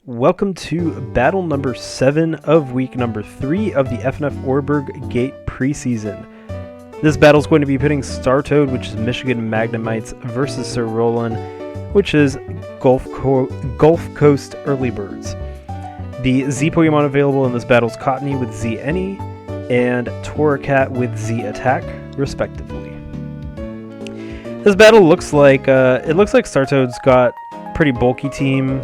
Welcome to battle number 7 of week number 3 of the FnF Oreburgh Gate preseason. This battle is going to be pitting Startoad, which is Michigan Magnemites, versus Sir Roland, which is Gulf Coast Early Birds. The Z Pokemon available in this battle is Cottony with Z Any and Torracat with Z Attack, respectively. This battle looks like Startoad's got a pretty bulky team.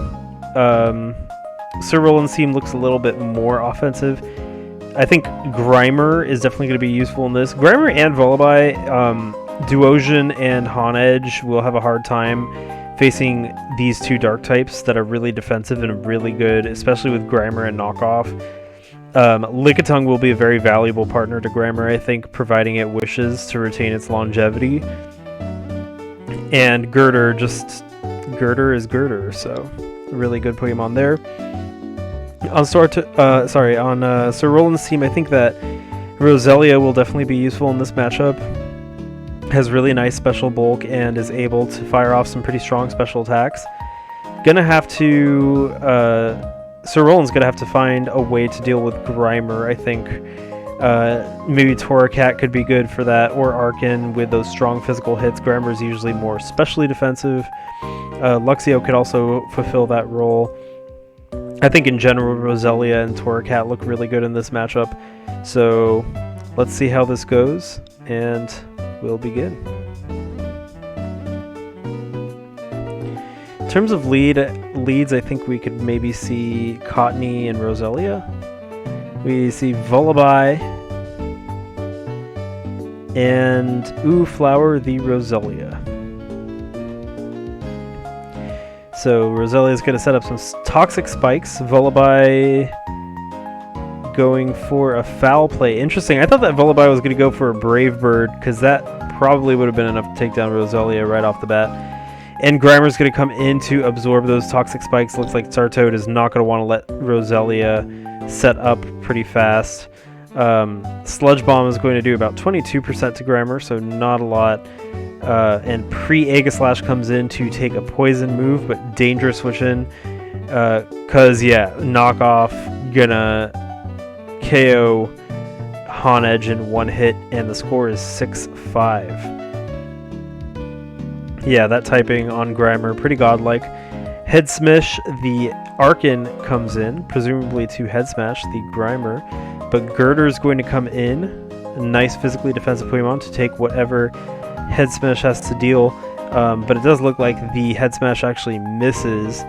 Sir Roland's team looks a little bit more offensive. I think Grimer is definitely going to be useful in this. Grimer and Volibye, Duosion and Honedge will have a hard time facing these two dark types that are really defensive and really good, especially with Grimer and Knockoff. Lickitung will be a very valuable partner to Grimer, I think, providing it wishes to retain its longevity. And Girder is Girder, so really good Pokemon there. On Sir Roland's team, I think that Roselia will definitely be useful in this matchup. Has really nice special bulk and is able to fire off some pretty strong special attacks. Sir Roland's gonna have to find a way to deal with Grimer, I think. Maybe Torracat could be good for that, or Arkin with those strong physical hits. Grimer is usually more specially defensive. Luxio could also fulfill that role. I think in general, Roselia and Torracat look really good in this matchup. So let's see how this goes, and we'll begin. In terms of leads, I think we could maybe see Cottony and Roselia. We see Volibye and Flower the Roselia. So Roselia is going to set up some toxic spikes. Volibye going for a foul play. Interesting. I thought that Volibye was going to go for a Brave Bird, because that probably would have been enough to take down Roselia right off the bat. And Grimer's going to come in to absorb those toxic spikes. Looks like Startoad is not going to want to let Roselia set up pretty fast. Sludge Bomb is going to do about 22% to Grimer, so not a lot. And Pre-Aegislash comes in to take a poison move, but dangerous switch in. Because, Knockoff gonna KO Honedge in one hit, and the score is 6-5. Yeah, that typing on Grimer, pretty godlike. Head Smash, the Arkin comes in, presumably to Head Smash the Grimer, but Girder is going to come in, a nice physically defensive Pokemon, to take whatever Head Smash has to deal, but it does look like the Head Smash actually misses.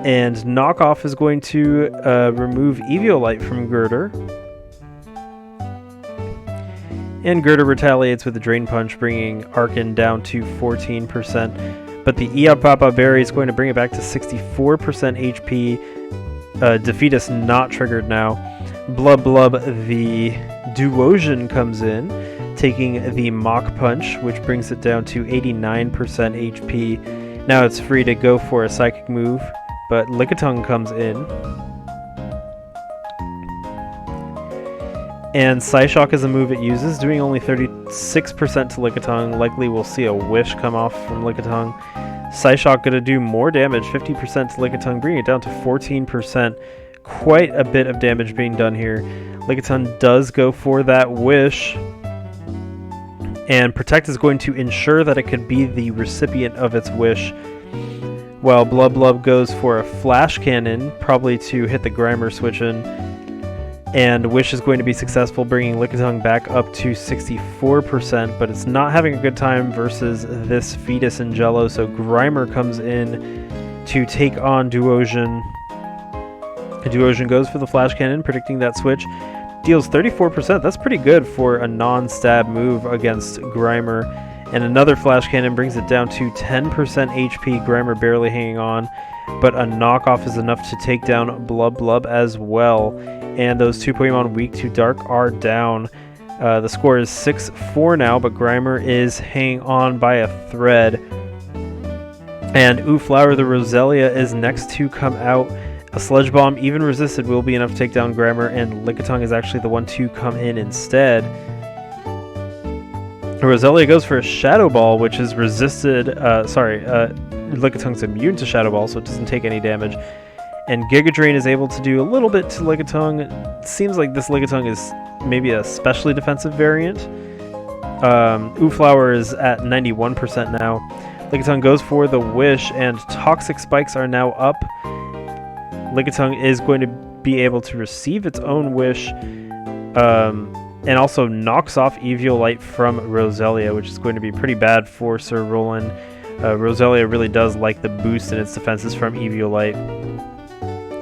And Knockoff is going to remove Eviolite from Girder. And Girder retaliates with a Drain Punch, bringing Arkin down to 14%. But the Iapapa Berry is going to bring it back to 64% HP. Defeatus not triggered now. Blub, the Duosion comes in, taking the Mach Punch, which brings it down to 89% HP. Now it's free to go for a Psychic move, but Lickitung comes in. And Psyshock is a move it uses, doing only 36% to Lickitung. Likely we'll see a Wish come off from Lickitung. Psyshock going to do more damage, 50% to Lickitung, bringing it down to 14%. Quite a bit of damage being done here. Lickitung does go for that Wish. And Protect is going to ensure that it could be the recipient of its wish, while Blub goes for a Flash Cannon, probably to hit the Grimer switch in. And Wish is going to be successful, bringing Lickitung back up to 64%, but it's not having a good time versus this Fetus and Jello, so Grimer comes in to take on Duosion. Duosion goes for the Flash Cannon, predicting that switch. Deals 34%. That's pretty good for a non-stab move against Grimer. And another Flash Cannon brings it down to 10% HP. Grimer barely hanging on, but a Knockoff is enough to take down Blub as well. And those two Pokemon weak to Dark are down. The score is 6-4 now, but Grimer is hanging on by a thread. And Flower the Roselia is next to come out. A Sludge Bomb, even resisted, will be enough to take down Grimer, and Lickitung is actually the one to come in instead. Roselia goes for a Shadow Ball, which is resisted. Lickitung's immune to Shadow Ball, so it doesn't take any damage. And Giga Drain is able to do a little bit to Lickitung. It seems like this Lickitung is maybe a specially defensive variant. Ooflower is at 91% now. Lickitung goes for the Wish, and Toxic Spikes are now up. Lickitung is going to be able to receive its own Wish, and also knocks off Eviolite from Roselia, which is going to be pretty bad for Sir Roland. Roselia really does like the boost in its defenses from Eviolite.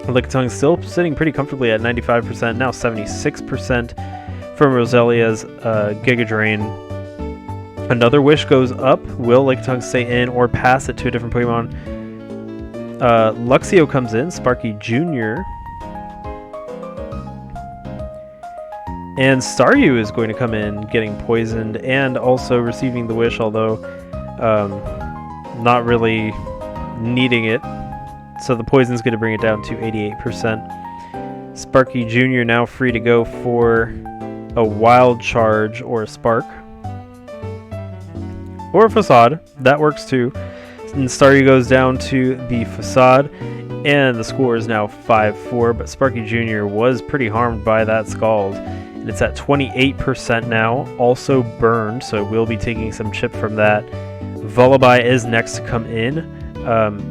Lickitung still sitting pretty comfortably at 95%, now 76% from Roselia's Giga Drain. Another Wish goes up. Will Lickitung stay in or pass it to a different Pokemon? Luxio comes in, Sparky Jr. And Staryu is going to come in, getting poisoned and also receiving the Wish, although not really needing it. So the poison's going to bring it down to 88%. Sparky Jr. now free to go for a Wild Charge or a Spark. Or a Facade. That works too. And Staryu goes down to the Facade. And the score is now 5-4. But Sparky Jr. was pretty harmed by that Scald. And it's at 28% now. Also burned. So we'll be taking some chip from that. Vullaby is next to come in.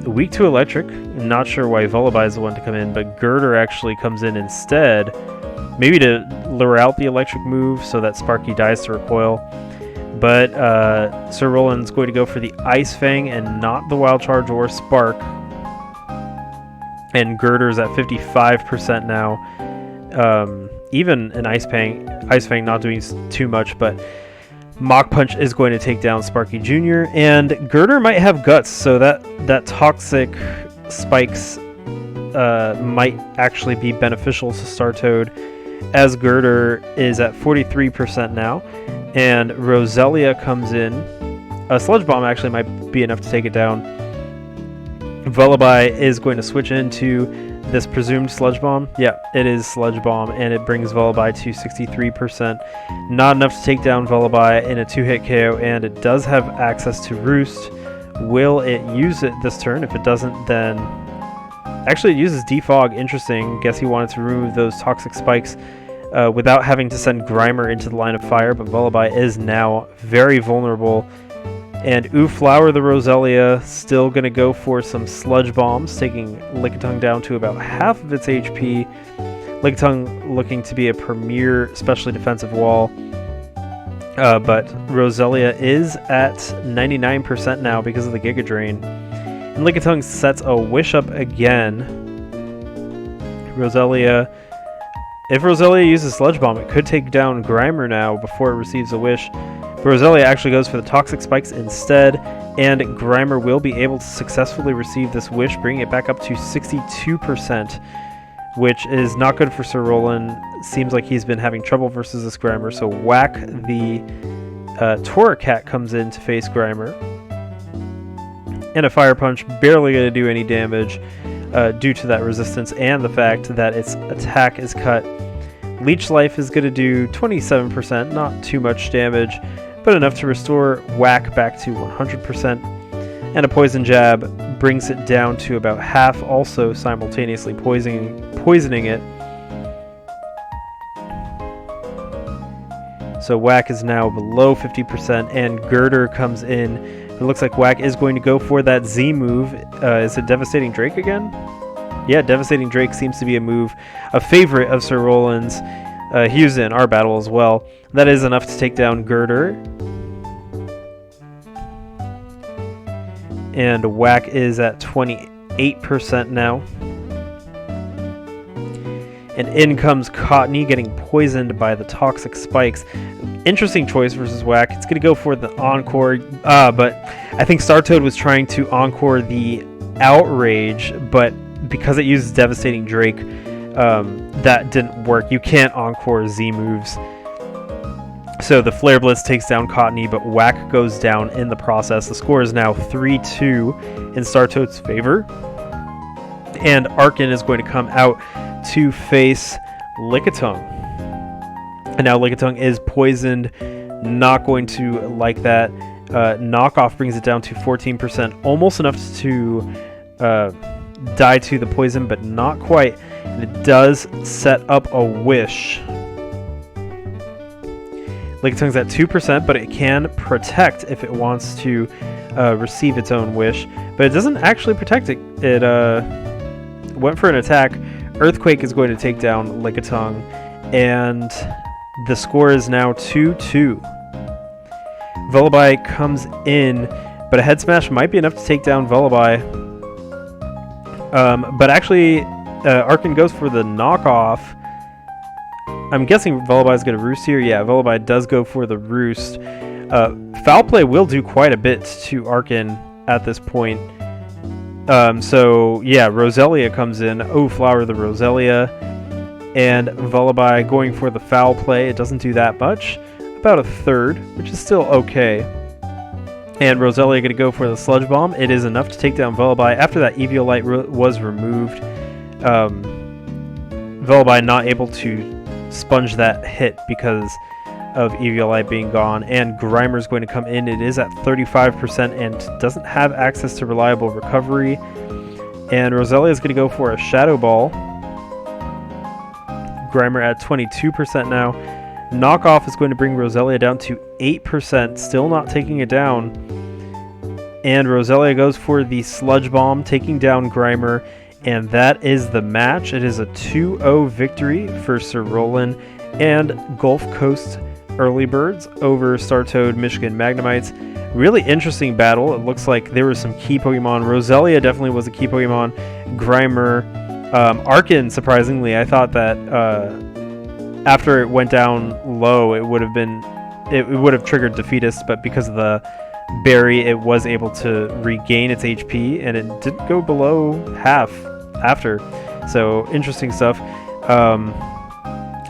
Weak to Electric. Not sure why Vullaby is the one to come in, but Girder actually comes in instead. Maybe to lure out the Electric move so that Sparky dies to Recoil. But Sir Roland's going to go for the Ice Fang and not the Wild Charge or Spark. And Girder's at 55% now. Even an Ice Fang not doing too much, but Mach Punch is going to take down Sparky Jr. And Girder might have Guts, so that Toxic Spikes might actually be beneficial to Startoad, as Girder is at 43% now. And Roselia comes in. A Sludge Bomb actually might be enough to take it down. Vullaby is going to switch into this presumed Sludge Bomb. Yeah, it is Sludge Bomb, and it brings Vullaby to 63%. Not enough to take down Vullaby in a 2-hit KO, and it does have access to Roost. Will it use it this turn? If it doesn't, then... Actually, it uses Defog. Interesting. Guess he wanted to remove those Toxic Spikes without having to send Grimer into the line of fire, but Vullaby is now very vulnerable. And Ooflower the Roselia still going to go for some Sludge Bombs, taking Lickitung down to about half of its HP. Lickitung looking to be a premier specially defensive wall. But Roselia is at 99% now because of the Giga Drain. And Lickitung sets a Wish up again. Roselia... If Roselia uses Sludge Bomb, it could take down Grimer now before it receives a Wish. Roselia actually goes for the Toxic Spikes instead, and Grimer will be able to successfully receive this Wish, bringing it back up to 62%, which is not good for Sir Roland. Seems like he's been having trouble versus this Grimer, so Whack the Torracat comes in to face Grimer. And a Fire Punch, barely going to do any damage due to that resistance and the fact that its attack is cut. Leech Life is going to do 27%, not too much damage, but enough to restore Whack back to 100%. And a Poison Jab brings it down to about half, also simultaneously poisoning it. So Whack is now below 50%, and Girder comes in. It looks like Whack is going to go for that Z move. Is it Devastating Drake again? Yeah, Devastating Drake seems to be a favorite of Sir Roland's. He used it in our battle as well. That is enough to take down Girder. And Whack is at 28% now. And in comes Cottony, getting poisoned by the Toxic Spikes. Interesting choice versus Whack. It's going to go for the Encore, but I think Startoad was trying to Encore the Outrage, but because it uses Devastating Drake, that didn't work. You can't Encore Z moves. So the Flare Blitz takes down Cottony, but Whack goes down in the process. The score is now 3-2 in Startoad's favor. And Arkin is going to come out to face Lickitung. And now Lickitung is poisoned. Not going to like that. Knockoff brings it down to 14%. Almost enough to die to the poison, but not quite. And it does set up a wish. Lickitung's at 2%, but it can protect if it wants to receive its own wish. But it doesn't actually protect it. It went for an attack. Earthquake is going to take down Lickitung, and the score is now 2-2. Vullaby comes in, but a head smash might be enough to take down Vullaby. But actually, Arkin goes for the knockoff. I'm guessing Vullaby is going to roost here. Yeah, Vullaby does go for the roost. Foul play will do quite a bit to Arkin at this point. So, yeah, Roselia comes in. Oh, Flower the Roselia. And Vullaby going for the foul play. It doesn't do that much. About a third, which is still okay. And Roselia going to go for the Sludge Bomb. It is enough to take down Vullaby. After that Eviolite was removed, Vullaby not able to sponge that hit because of Eviolite being gone. And Grimer's going to come in. It is at 35% and doesn't have access to reliable recovery. And Roselia is going to go for a Shadow Ball. Grimer at 22% now. Knockoff is going to bring Roselia down to 8%, still not taking it down. And Roselia goes for the Sludge Bomb, taking down Grimer, and that is the match. It is a 2-0 victory for Sir Roland and Gulf Coast Early Birds over Startoad Michigan Magnemites. Really interesting battle. It looks like there were some key Pokemon. Roselia definitely was a key Pokemon. Grimer, Arkin, surprisingly, I thought that after it went down low, it would have triggered Defeatist, but because of the berry, it was able to regain its HP, and it didn't go below half after. So interesting stuff.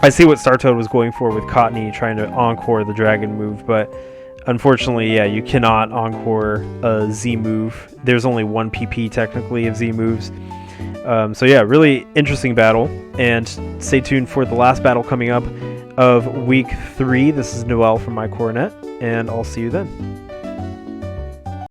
I see what Startoad was going for with Cottony, trying to encore the Dragon move, but unfortunately, yeah, you cannot encore a Z move. There's only one PP technically of Z moves. So yeah, really interesting battle, and stay tuned for the last battle coming up of week 3. This is Noel from My Coronet, and I'll see you then.